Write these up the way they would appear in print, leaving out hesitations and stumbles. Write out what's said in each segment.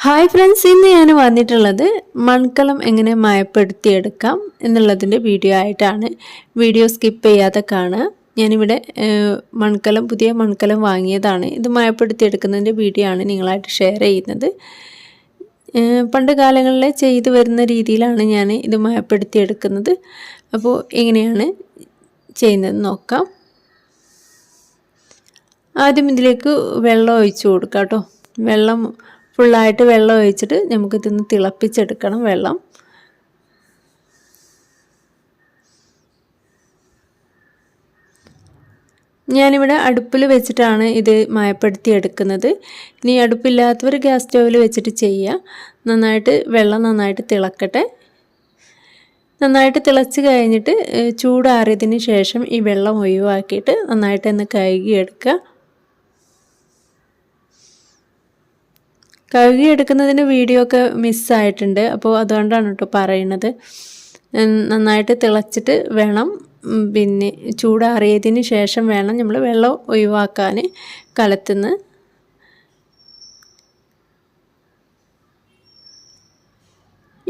Hi friends, ഇന്ന് ഞാൻ വന്നിട്ടുള്ളത് മൺകലം എങ്ങനെ മയപ്പെടുത്തിയെടുക്കാം എന്നുള്ളതിൻ്റെ വീഡിയോ ആയിട്ടാണ്. വീഡിയോ സ്കിപ്പ് ചെയ്യാതെ കാണുക. ഞാനിവിടെ പുതിയ മൺകലം വാങ്ങിയതാണ്. ഇത് മയപ്പെടുത്തിയെടുക്കുന്നതിൻ്റെ വീഡിയോ ആണ് നിങ്ങളായിട്ട് ഷെയർ ചെയ്യുന്നത്. പണ്ട് കാലങ്ങളിൽ ചെയ്തു വരുന്ന രീതിയിലാണ് ഞാൻ ഇത് മയപ്പെടുത്തിയെടുക്കുന്നത്. അപ്പോൾ എങ്ങനെയാണ് ചെയ്യുന്നത് നോക്കാം. ആദ്യം ഇതിലേക്ക് വെള്ളം ഒഴിച്ചു കൊടുക്കാം കേട്ടോ. ഫുള്ളായിട്ട് വെള്ളം ഒഴിച്ചിട്ട് നമുക്കിതൊന്ന് തിളപ്പിച്ചെടുക്കണം. വെള്ളം ഞാനിവിടെ അടുപ്പിൽ വെച്ചിട്ടാണ് ഇത് മയപ്പെടുത്തി എടുക്കുന്നത്. ഇനി അടുപ്പില്ലാത്തവർ ഗ്യാസ് സ്റ്റൗവിൽ വെച്ചിട്ട് ചെയ്യുക. വെള്ളം നന്നായിട്ട് തിളക്കട്ടെ. നന്നായിട്ട് തിളച്ച് കഴിഞ്ഞിട്ട് ചൂടാറിയതിന് ശേഷം ഈ വെള്ളം ഒഴിവാക്കിയിട്ട് നന്നായിട്ടൊന്ന് കഴുകിയെടുക്കുക. കഴുകിയെടുക്കുന്നതിന് വീഡിയോ ഒക്കെ മിസ്സായിട്ടുണ്ട്. അപ്പോൾ അതുകൊണ്ടാണ് കേട്ടോ പറയുന്നത്. നന്നായിട്ട് തിളച്ചിട്ട് വേണം, പിന്നെ ചൂടാറിയതിന് ശേഷം വേണം നമ്മൾ വെള്ളം ഒഴിവാക്കാൻ കലത്തുനിന്ന്.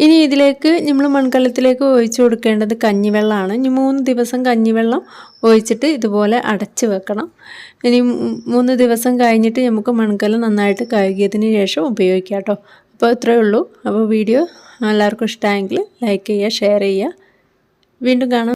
ഇനി ഇതിലേക്ക് നമ്മൾ മൺകലത്തിലേക്ക് ഒഴിച്ചു കൊടുക്കേണ്ടത് കഞ്ഞിവെള്ളമാണ്. ഇനി 3 ദിവസം കഞ്ഞിവെള്ളം ഒഴിച്ചിട്ട് ഇതുപോലെ അടച്ച് വെക്കണം. ഇനി 3 ദിവസം കഴിഞ്ഞിട്ട് നമുക്ക് മൺകലം നന്നായിട്ട് കഴുകിയതിന് ശേഷം ഉപയോഗിക്കാം കേട്ടോ. അപ്പോൾ ഇത്രയേ ഉള്ളൂ. അപ്പോൾ വീഡിയോ എല്ലാവർക്കും ഇഷ്ടമായെങ്കിൽ ലൈക്ക് ചെയ്യുക, ഷെയർ ചെയ്യുക. വീണ്ടും കാണാം.